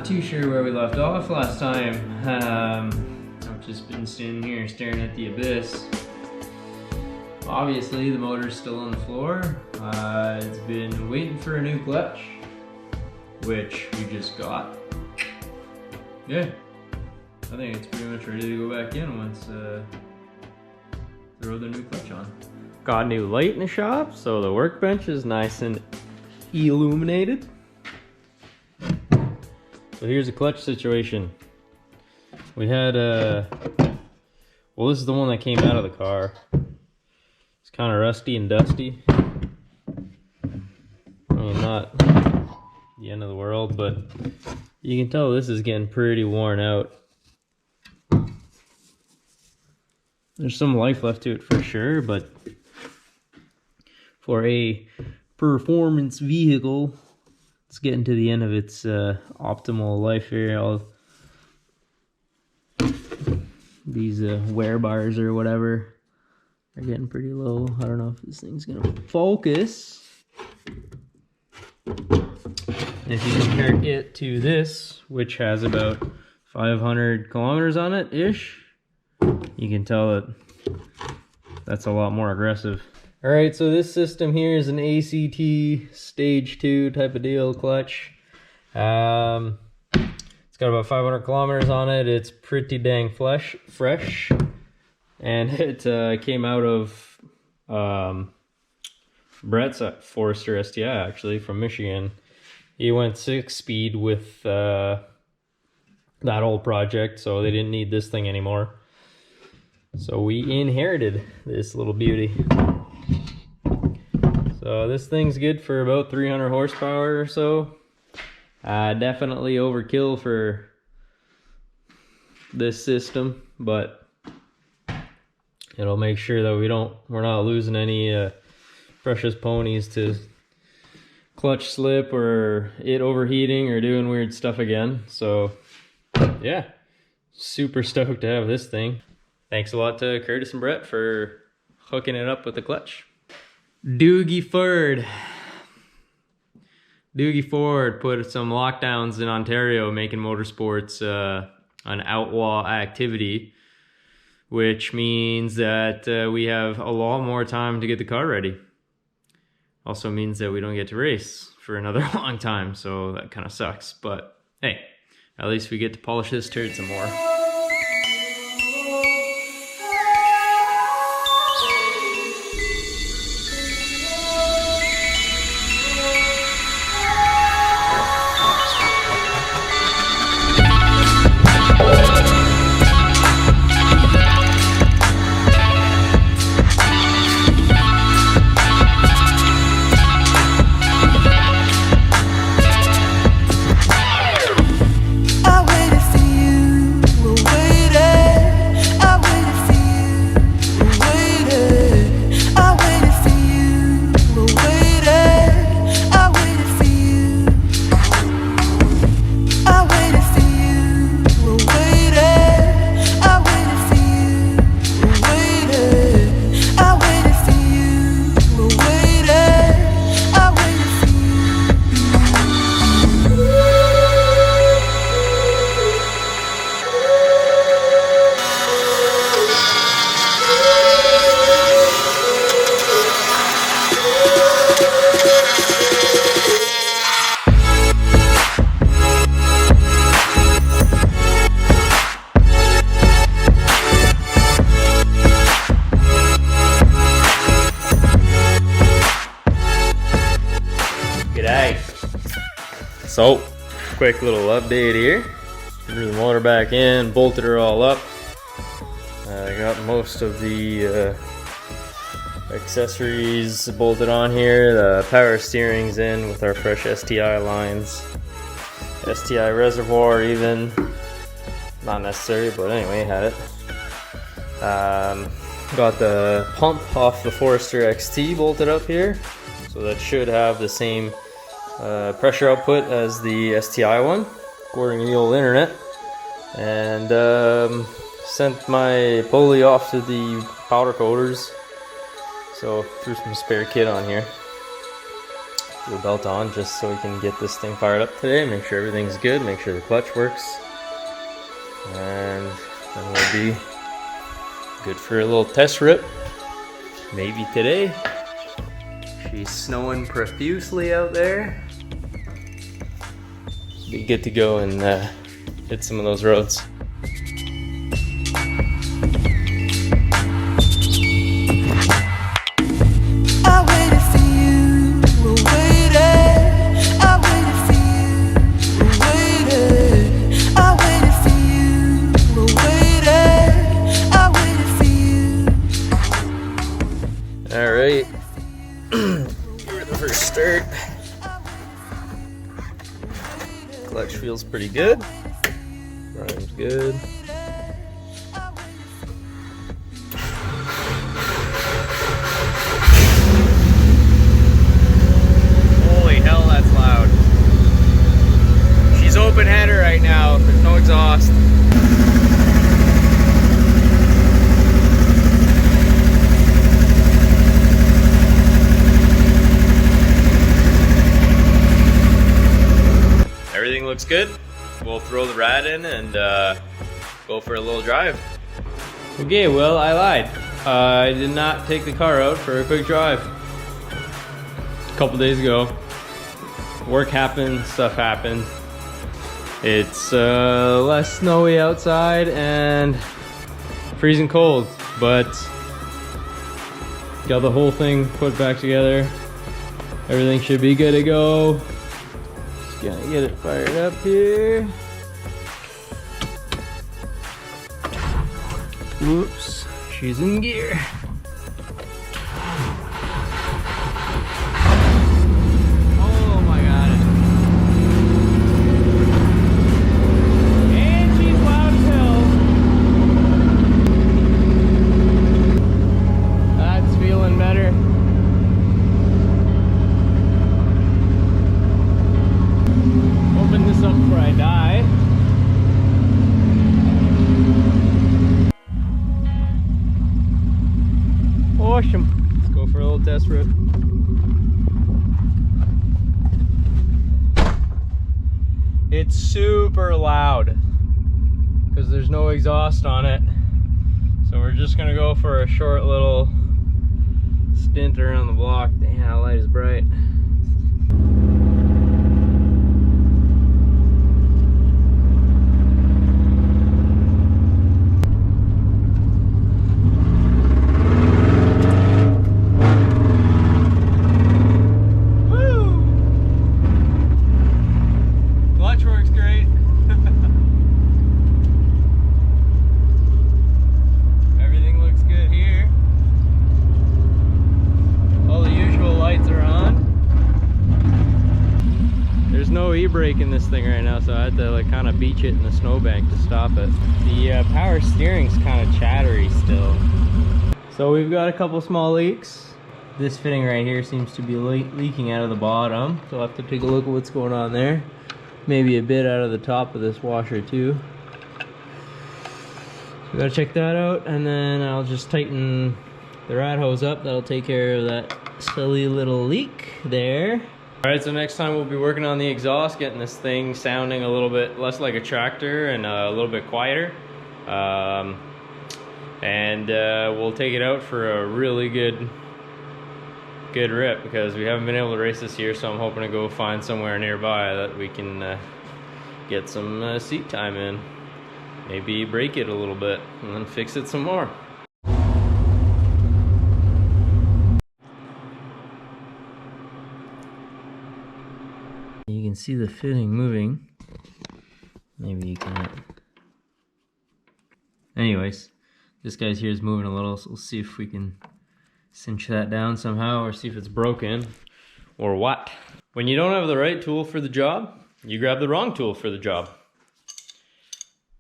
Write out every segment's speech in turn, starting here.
not too sure where we left off last time. I've just been standing here staring at the abyss. Obviously the motor's still on the floor. It's been waiting for a new clutch, which we just got. Yeah, I think it's pretty much ready to go back in once throw the new clutch on. Got new light in the shop, so the workbench is nice and illuminated. So here's the clutch situation. We had well, this is the one that came out of the car. It's kind of rusty and dusty. I mean, not the end of the world, but you can tell this is getting pretty worn out. There's some life left to it for sure, but for a performance vehicle, it's getting to the end of its optimal life here. These wear bars or whatever are getting pretty low. I don't know if this thing's gonna focus. If you compare it to this, which has about 500 kilometers on it ish, you can tell that that's a lot more aggressive. All right, so this system here is an ACT stage 2 type of deal clutch. It's got about 500 kilometers on it. It's pretty dang fresh. And it came out of Brett's Forester STI, actually, from Michigan. He went 6-speed with that old project, so they didn't need this thing anymore. So we inherited this little beauty. So this thing's good for about 300 horsepower or so. Definitely overkill for this system, but it'll make sure that we're not losing any precious ponies to clutch slip or it overheating or doing weird stuff again. So yeah, super stoked to have this thing. Thanks a lot to Curtis and Brett for hooking it up with the clutch. Doogie Ford put some lockdowns in Ontario, making motorsports an outlaw activity, which means that we have a lot more time to get the car ready. Also means that we don't get to race for another long time, so that kind of sucks. But hey, at least we get to polish this turd some more. So, quick little update here. Threw the motor back in, bolted her all up. I got most of the accessories bolted on here. The power steering's in with our fresh STI lines. STI reservoir even. Not necessary, but anyway, had it. Got the pump off the Forester XT bolted up here. So that should have the same pressure output as the STI one, according to the old internet. And sent my pulley off to the powder coaters, so threw some spare kit on here. the belt on just so we can get this thing fired up today, make sure everything's good, make sure the clutch works, and then we'll be good for a little test rip, maybe today. She's snowing profusely out there. Be good to go and hit some of those roads. Alright, give her the first start. Clutch feels pretty good. Prime's good. Holy hell, that's loud. She's open header right now, there's no exhaust. Everything looks good. We'll throw the rad in and go for a little drive. Okay, well, I lied. I did not take the car out for a quick drive. A couple days ago, work happened, stuff happened. It's less snowy outside and freezing cold, but got the whole thing put back together. Everything should be good to go. Gonna get it fired up here. Whoops, she's in gear. Oh my god. And she's loud as hell. That's feeling better. Open this up before I die. Awesome. Let's go for a little test rip. It's super loud because there's no exhaust on it. So we're just gonna go for a short little stint around the block. Damn, that light is bright. E-brake in this thing right now, so I had to like kind of beach it in the snowbank to stop it. The power steering's kind of chattery still. So we've got a couple small leaks. This fitting right here seems to be leaking out of the bottom, so I'll have to take a look at what's going on there. Maybe a bit out of the top of this washer too. So gotta check that out, and then I'll just tighten the rad hose up. That'll take care of that silly little leak there. Alright, so next time we'll be working on the exhaust, getting this thing sounding a little bit less like a tractor and a little bit quieter. We'll take it out for a really good rip because we haven't been able to race this year, so I'm hoping to go find somewhere nearby that we can get some seat time in. Maybe break it a little bit and then fix it some more. You can see the fitting moving. Maybe you can't. Anyways, this guy's here is moving a little, so we'll see if we can cinch that down somehow or see if it's broken or what. When you don't have the right tool for the job, you grab the wrong tool for the job.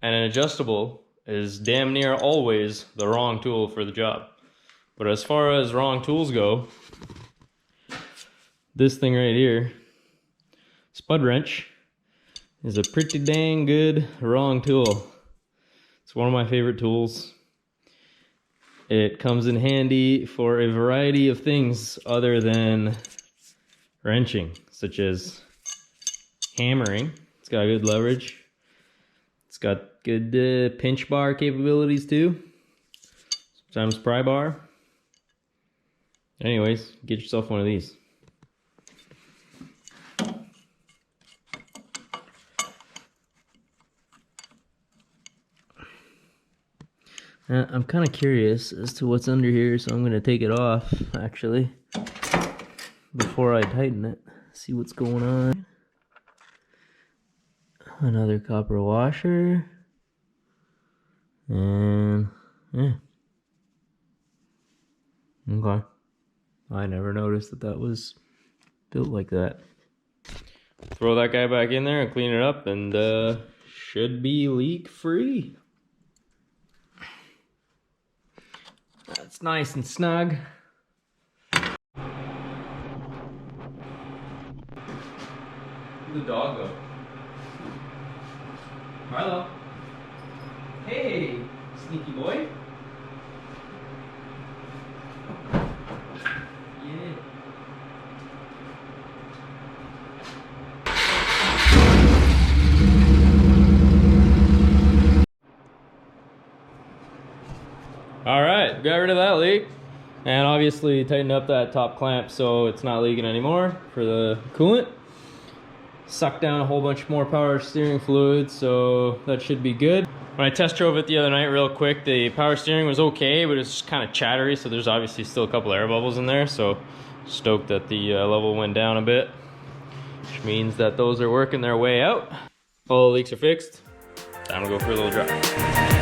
And an adjustable is damn near always the wrong tool for the job. But as far as wrong tools go, this thing right here, spud wrench, is a pretty dang good wrong tool. It's one of my favorite tools. It comes in handy for a variety of things other than wrenching, such as hammering. It's got good leverage. It's got good pinch bar capabilities too. Sometimes pry bar. Anyways, get yourself one of these. I'm kind of curious as to what's under here, so I'm going to take it off, actually, before I tighten it. See what's going on. Another copper washer. And, yeah. Okay. I never noticed that that was built like that. Throw that guy back in there and clean it up, and should be leak free. That's nice and snug. Where'd the dog go? Milo. Hey, sneaky boy. Yeah. All right, got rid of that leak, and obviously tightened up that top clamp so it's not leaking anymore for the coolant. Sucked down a whole bunch more power steering fluid, so that should be good. When I test drove it the other night real quick, the power steering was okay, but it's just kind of chattery, so there's obviously still a couple air bubbles in there, so stoked that the level went down a bit, which means that those are working their way out. All the leaks are fixed. Time to go for a little drive.